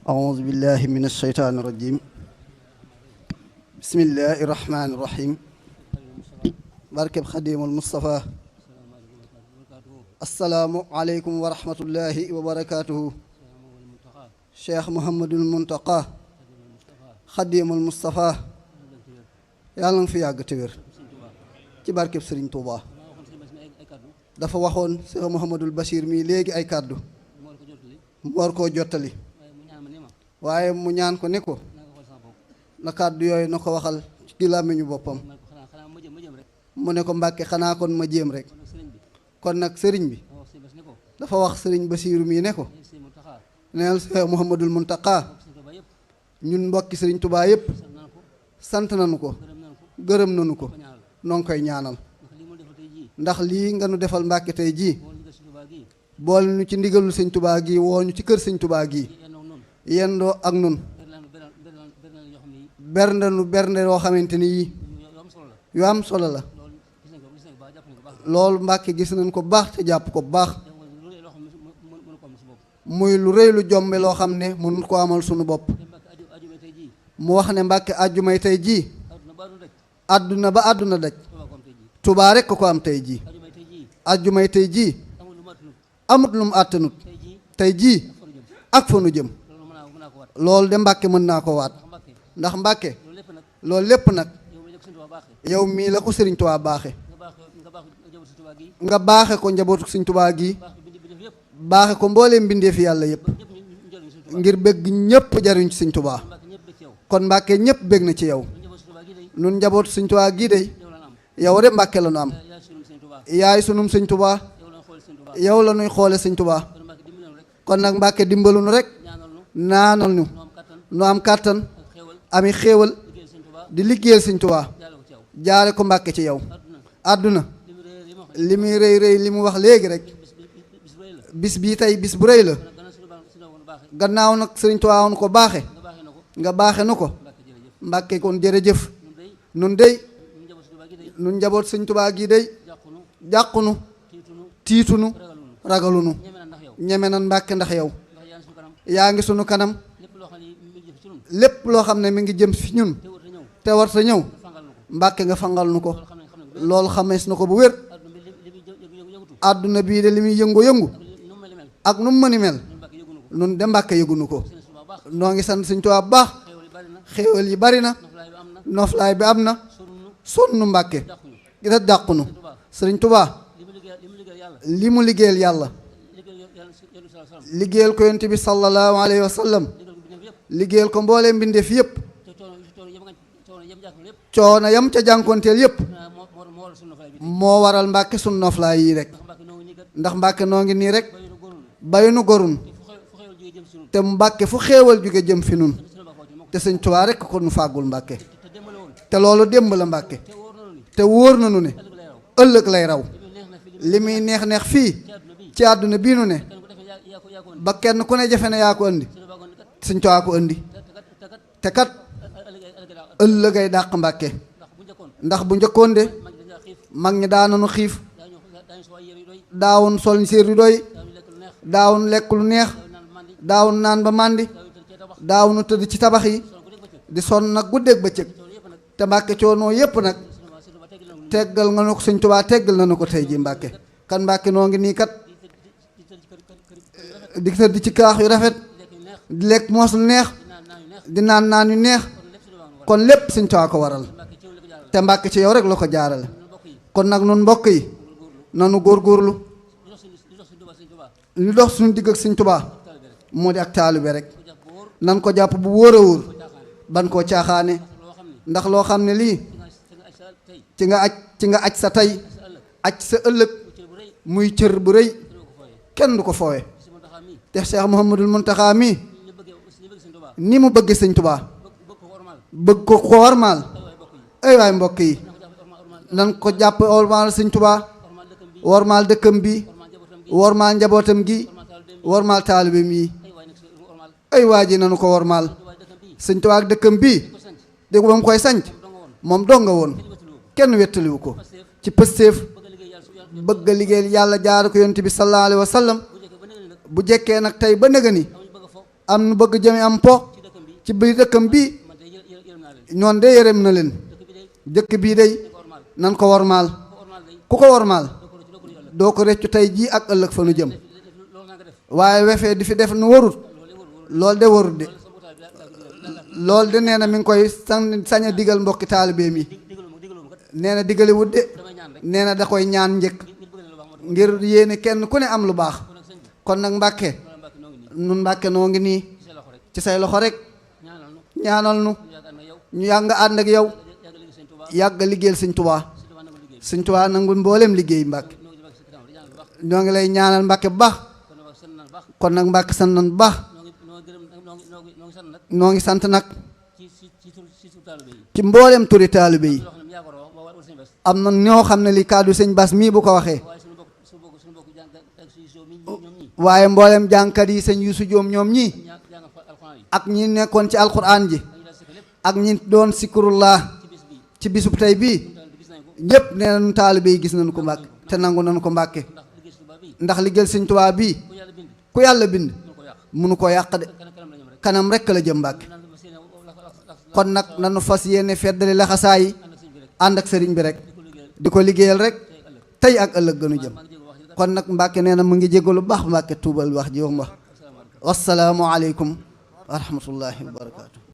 أعوذ بالله من الشيطان الرجيم بسم الله الرحمن الرحيم barkeb Xadimul Mustafa assalaamu aleykum wa rahmatullahi wa barakaatuhu Cheikh Mouhamadul Muntaqa Xadimul Mustafa yàlla nga fi yàgg te wér ci barkeb Sëriñ Tuuba dafa waxoon Cheikh Mouhamadul Bachir mii léegi ay kàddu mu war koo jottali waaye mu ñaan ko ne ko na kàddu yooyu na ko waxal ci làmmiñu boppam mu ne ko Mbàkke xanaa kon ma jéem rek kon nag sëriñ bi dafa wax sëriñ Basiiru mii ne ko neel Cheikh Mouhamadul Muntaqa ñun mbokki sëriñ Tuubaa yëpp sant nañu ko gërëm nañu ko noo ngi koy ñaanal ndax lii nga nu defal Mbàkke tey jii boole nu ci ndigalul sëñ Tuubaa gi woo ñu ci kër sëñ Tuubaa gi yendoo ak nun bernde nu bernde yoo xamante ni yii yu am solo la loolu Mbàkke gis nañ ko baax te jàpp ko baax muy lu rëy lu jombe loo xam ne mënut ko amal sunu bopp mu wax ne Mbàkke àjjumay tey jii àdduna ba àdduna daj Tuubaa rekk ko am tey jii àjjumay tey jii amut lu mu àttanut tey jii ak fa nu jëm loolu de Mbàkke mën naa ko waat ndax Mbàkke loolu lépp nag yow mii la ko Sëriñ Tuubaa baaxe nga baaxe ko njabootu Sëriñ Tuubaa gi baaxe ko mbooleem mbindeefi yàlla yëpp ngir bëgg ñëpp jariñ ci Sëriñ Tuubaa kon Mbàkke ñëpp bëgg na ci yow nun njabootu Sëriñ Tuubaa gii day yow de Mbàkke la nu am yaay sunum Sëriñ Tuubaa yow la nuy xoole Sëriñ Tuubaa kon nag Mbàkke dimbalu nu rek naanal ñu nu am kàttan ami xéewal di liggéeyal Sëriñ Tuubaa jaare ko Mbàkke ci yow àdduna li muy rëy rëy li mu wax léegi rek bis bii tey bis bu rëy la gannaaw nag Sëriñ Tuubaa woon ko baaxe nga baaxe nu ko Mbàkke kon jërëjëf nun dey nun njaboot Sëriñ Tuubaa gi dey jàqunu tiitunu ragalunu ñeme nan Mbàkke ndax yow yaa ngi sunu kanam lépp loo xam ne mi ngi jëm fi ñun te war sa ñëw Mbàkke nga fangal nu ko loolu xamees na ko bu wér àdduna bii de li muy yëngu-yëngu ak nu mu mëni mel nun de Mbàkke yëgunu ko noo ngi sant Sëriñ Tuubaa bu baax xéewal yi bari na noflaay bi am na sonnu Mbàkke gita dàqunu Sëriñ Tuubaa li mu liggéeyal yàlla liggéeyal ko yonent bi sallallahu alayhi wa sallam liggéeyal ko mboolee mbindeef yëpp coono yam ca jànkonteel yëpp moo waral Mbàkke sunu noflaay yi rek ndax Mbàkke noo ngi nii rek bay nu gorun te Mbàkke fu xéewal jóge jëm fi nun te Sëriñ Tuubaa rek ko nu fàggul Mbàkke te loolu démb la Mbàkke te wóor na nu ne ëllëg lay raw li muy neex neex fii ci àdduna bii nu ne ba kenn ku ne jafe ne yaa ko andi Sëriñ Tuubaa ko andi te kat ëllëgay dàq Mbàkke ndax bu njëkkoon de mag ñi daananu xiif daawun sol séer yu doy daawun lekk lu neex daawun naan ba màndi daawunu tëdd ci tabax yi di sonn nag guddeeg bëccëg te Mbàkke coonoo yépp nag teggal nga nu ko Sëriñ Tuubaa teggal na nu ko tey ji Mbàkke kan Mbàkke noo ngi nii kat di tëdd ci kaax yu rafet di lekk moos lu neex di naan naan yu neex kon lépp Sëriñ Tuubaa ko waral te Mbàkke ci yow rek la ko jaarale kon nag nun mbokk yi nanu góorgóorlu li dox suñu digg ak Sëriñ Tuubaa moo di ak taalibe rek nan ko jàpp bu wóor a wóor ban koo caaxaane ndax loo xam ne lii ci nga aj sa tey aj sa ëllëg muy cër bu rëy kenn du ko foowe te Cheikh Mouhamadul Muntaxa mii ni mu bëgg Sëriñ Tuubaa bëgg ko wormaal ay waay mbokk yi nan ko jàpp wormaal Sëriñ Tuubaa wormaal dëkkam bi wormaal njabootam gi wormaal taalibeem yi ay waa ji nanu ko wormaal Sëriñ Tuubaa ak dëkkam bii dégg ba mu koy sanc moom donga woon kenn wettaliwu ko ci pëstéef bëgg a liggéeyal yàlla jaar ko yonent bi sallallahu alayhi wa sallam bu jekkee nag tey ba nëga ni am nu bëgg jëme am po ci biir dëkkam bi ñoon de yërëm na leen dëkk bii day nan ko wormaal ku ko wormaal doo ko reccu tey jii ak ëllëg fa nu jëm waaye wefee di fi def nu warut loolu de warut de loolu de nee na mi ngi koy sañ a digal mbokki taalibeem yi nee na digale wut de nee na da koy ñaan njëkk ngir yéene kenn ku ne am lu baax kon nag Mbàkke nun Mbàkke noo ngi nii ci say loxo rek ñaanal nu ñu yàgg ànd ak yow yàgg liggéeyal Sëñ Tuubaa Sëñ Tuubaa nangul mboolem liggéey Mbàkke ñoo ngi lay ñaanal Mbàkke bu baax kon nag Mbàkke sant nañ bu baax noo ngi sant nag ci mboolem turi taalibe yi am na ñoo xam ne li kàddu sëñ Bass mii bu ko waxee waaye mboolem jàngkat yi sëñ Yuusu Joom ñoom ñii ak ñi nekkoon ci alquran ji ak ñi doon sikurullah ci bisub tey bii ñëpp nee nañu taalibe yi gis nañu ko Mbàkke te nangu nañu ko Mbàkke ndax liggéeyal Sëñ Tuubaa bii ku yàlla bind munu ko yàq de kanam rekk la jëm Mbàkke kon nag nanu fas yéene feddali laxasaa yi ànd ak sëriñ bi rek di ko liggéeyal rek tey ak ëllëg gënu jëm kon nag Mbàkke nee na mu ngi jégalu baax Mbàkke tuubal wax ji wax wassalaamu aleykum wa rahmatullahi wa barakaatu